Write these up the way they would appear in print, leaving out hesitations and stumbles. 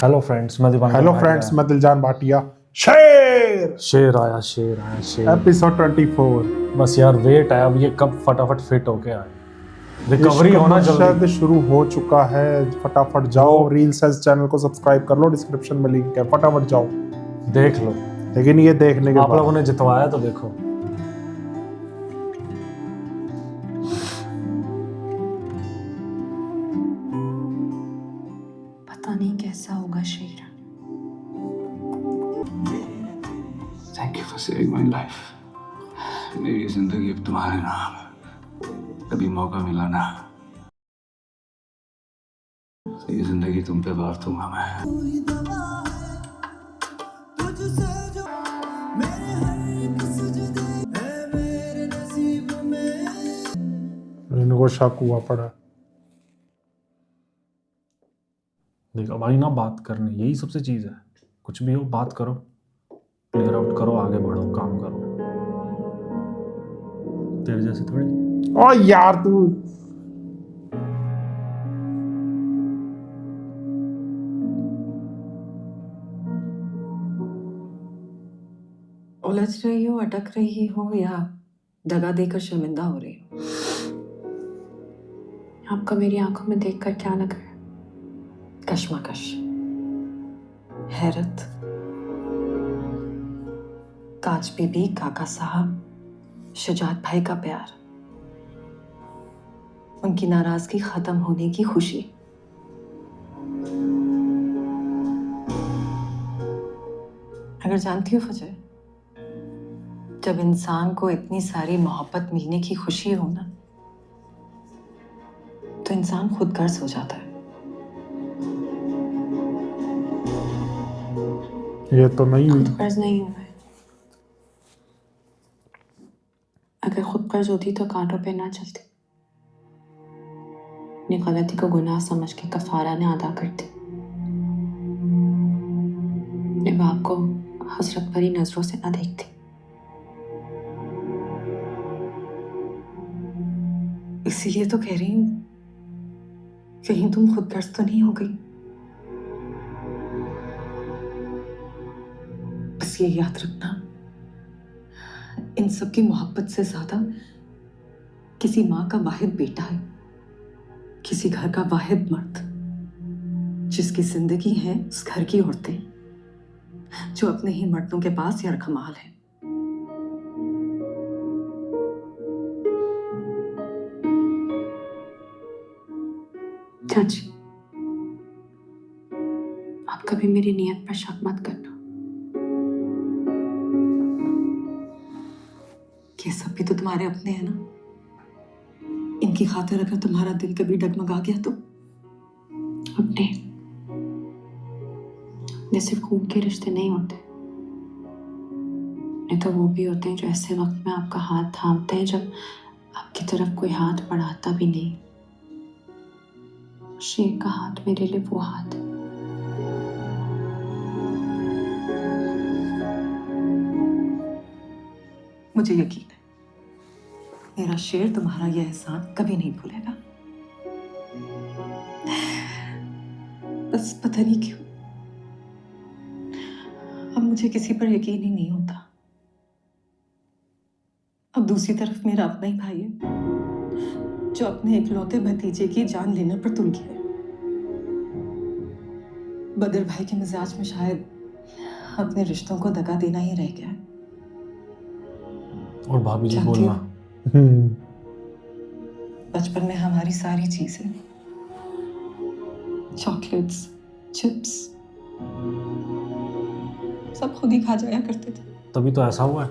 Hello friends, मैं दिवांकर hello Bhatia. Friends, मैं दिलजान भाटिया। शेर शेर आया, शेर आया, शेर। एपिसोड 24। बस यार वेट है, अब ये कब फटाफट फिट होके आए। रिकवरी होना शायद जल्दी। शुरू हो चुका है। फटाफट जाओ, रील्स चैनल को सब्सक्राइब कर लो, डिस्क्रिप्शन में लिंक है, फटाफट जाओ देख लो। लेकिन ये देखने के आप बाद लोगों ने जितवाया तो देखो। पता नहीं कैसा होगा शेर। Thank you for saving my life. मेरी जिंदगी अब तुम्हारे नाम है। कभी मौका मिला ना, ये जिंदगी तुम पे बांटूंगा मैं। इनको शक हुआ पड़ा। देखो भाई ना, बात करनी यही सबसे चीज है। कुछ भी हो बात करो, क्लियर आउट करो, आगे बढ़ो, काम करो। तेरे जैसे थोड़ी। ओ यार तू उलझ रही हो, अटक रही हो, या दगा देकर शर्मिंदा हो रही हो? आपका मेरी आंखों में देखकर क्या लग रहा है? कश्मकश, हैरत, ताज बीबी, काका साहब, शुजात भाई का प्यार, उनकी नाराजगी खत्म होने की खुशी। अगर जानती हो फजर, जब इंसान को इतनी सारी मोहब्बत मिलने की खुशी हो ना, तो इंसान खुद गर्ज हो जाता है। ये तो नहीं हुई। खुद गर्ज नहीं हुआ है। अगर खुद गर्ज होती तो कांटों पे ना चलती, अपनी गलती को गुनाह समझ के कफारा ने अदा करती। जब आपको हसरत भरी नजरों से ना देखती। इसीलिए तो कह रही हूं, कहीं तुम खुद गर्ज तो नहीं हो गई। बस ये याद रखना, इन सब की मोहब्बत से ज्यादा किसी माँ का वाहिद बेटा है, किसी घर का वाहिद मर्द, जिसकी जिंदगी है उस घर की औरतें, जो अपने ही मर्दों के पास यरकमाल है। चाची, आप कभी मेरी नियत पर शक मत करना। ये सब भी तो तुम्हारे अपने हैं ना। इनकी खातिर अगर तुम्हारा दिल कभी डगमगा गया तो अपने सिर्फ खून के रिश्ते नहीं होते, नहीं तो वो भी होते हैं जो ऐसे वक्त में आपका हाथ थामते हैं जब आपकी तरफ कोई हाथ बढ़ाता भी नहीं। शेर का हाथ मेरे लिए वो हाथ है। मुझे यकीन है, मेरा शेर तुम्हारा यह एहसान कभी नहीं भूलेगा। बस पता नहीं क्यों अब मुझे किसी पर यकीन ही नहीं होता। अब दूसरी तरफ मेरा अपना ही भाई है, जो अपने इकलौते भतीजे की जान लेने पर तुल गया है। बदर भाई के मिजाज में शायद अपने रिश्तों को दगा देना ही रह गया है। और भाभी जी जानती बोलना। हो, बचपन में हमारी सारी चीजें, चॉकलेट्स, चिप्स, सब खुद ही खा जाया करते थे। तभी तो ऐसा हुआ है।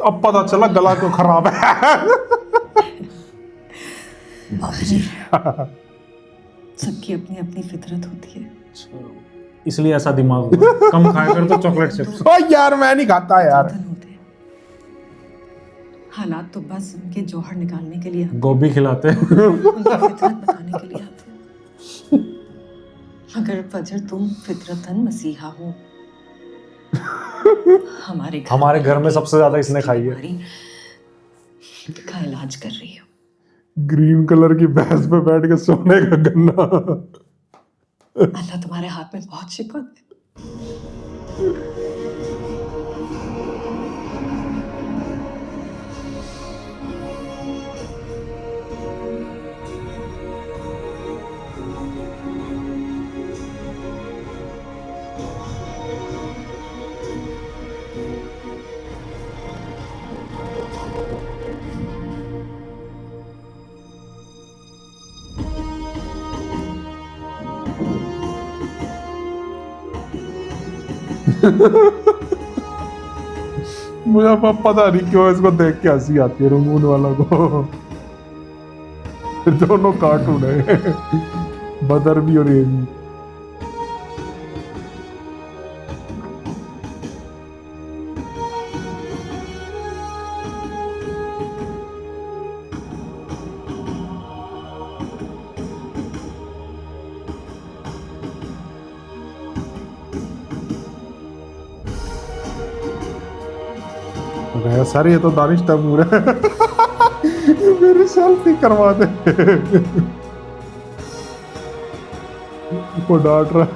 अब पता चला गला क्यों खराब है। सबकी अपनी अपनी फितरत होती है। इसलिए ऐसा दिमाग हुआ। कम खाया कर तो चॉकलेट चिप्स। ओ यार मैं नहीं खाता यार। बदल होते हैं। हालात तो बस उनके जौहर निकालने के लिए आते हैं, गोभी खिलाते हैं। उनकी फितरत बताने के लिए आते हैं। अगर फजर तुम फितरतन मसीहा हो, हमारे घर में सबसे ज्यादा इसने खाई है। बीमारी का इलाज कर रही हो। ग्रीन कलर की भैंस पे बैठ के सोने का गन्ना। अल्लाह तुम्हारे हाथ में बहुत शिकवा है। मुझे अब पता नहीं क्यों इसको देख के हंसी आती है रंगून वाला को। दोनों कार्टून है, बदर भी और ये भी। सर ये तो दानिश तैमूर है। मेरी सेल्फी करवा दे। वो डांट रहा।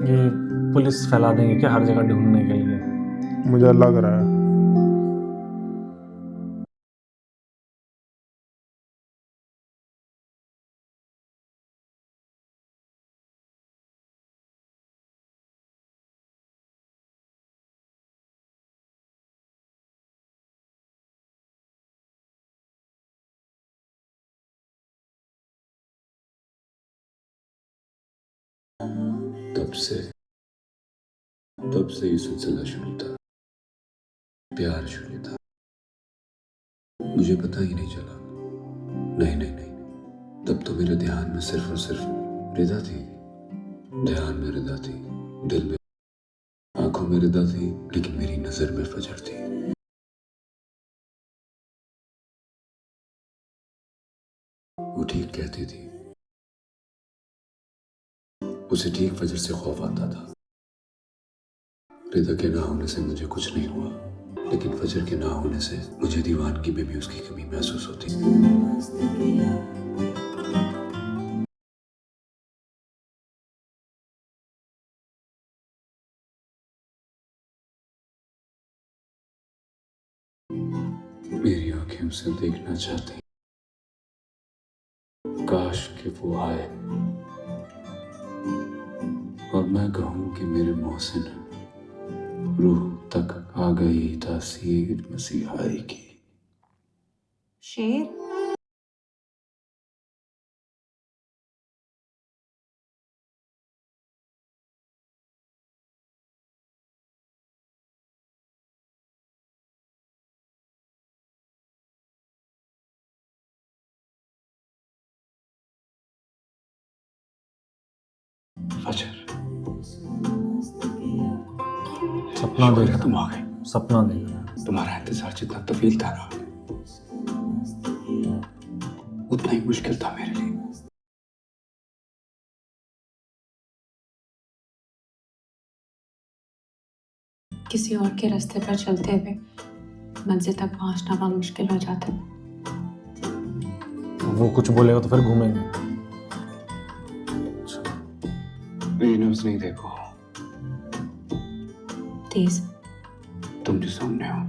ये पुलिस फैला देंगे क्या हर जगह ढूंढने के लिए? मुझे लग रहा है। तब से ये सिलसिला शुरू था, प्यार शुरू था। मुझे पता ही नहीं चला। नहीं नहीं नहीं, तब तो मेरे ध्यान में सिर्फ और सिर्फ रिदा थी। ध्यान में रिदा थी, दिल में, आंखों में रिदा थी, लेकिन मेरी नजर में फजर थी। वो ठीक कहती थी, उसे ठीक फजर से खौफ आता था। रिदा के ना होने से मुझे कुछ नहीं हुआ, लेकिन फजर के ना होने से मुझे दीवानगी में भी उसकी कमी महसूस होती। मेरी आंखें उसे देखना चाहती, काश कि वो आए और मैं कहूं कि मेरे मोहसिन रूह तक आ गई तासीर मसीहाई की। शेर फजर, सपना देख शुक्र रहा तुम है, आ गए। सपना देख रहा है। तुम्हारा इंतजार जितना तवील था ना, उतना ही मुश्किल था मेरे लिए। किसी और के रास्ते पर चलते हुए मंजिल तक पहुंचना बहुत मुश्किल हो जाता है। वो कुछ बोलेगा तो फिर घूमेंगे। मेरी नब्ज नहीं देखो, तेज तुम जो सामने हो।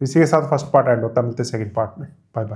इसी के साथ फर्स्ट पार्ट एंड होता है, मिलते सेकंड पार्ट में। Bye bye.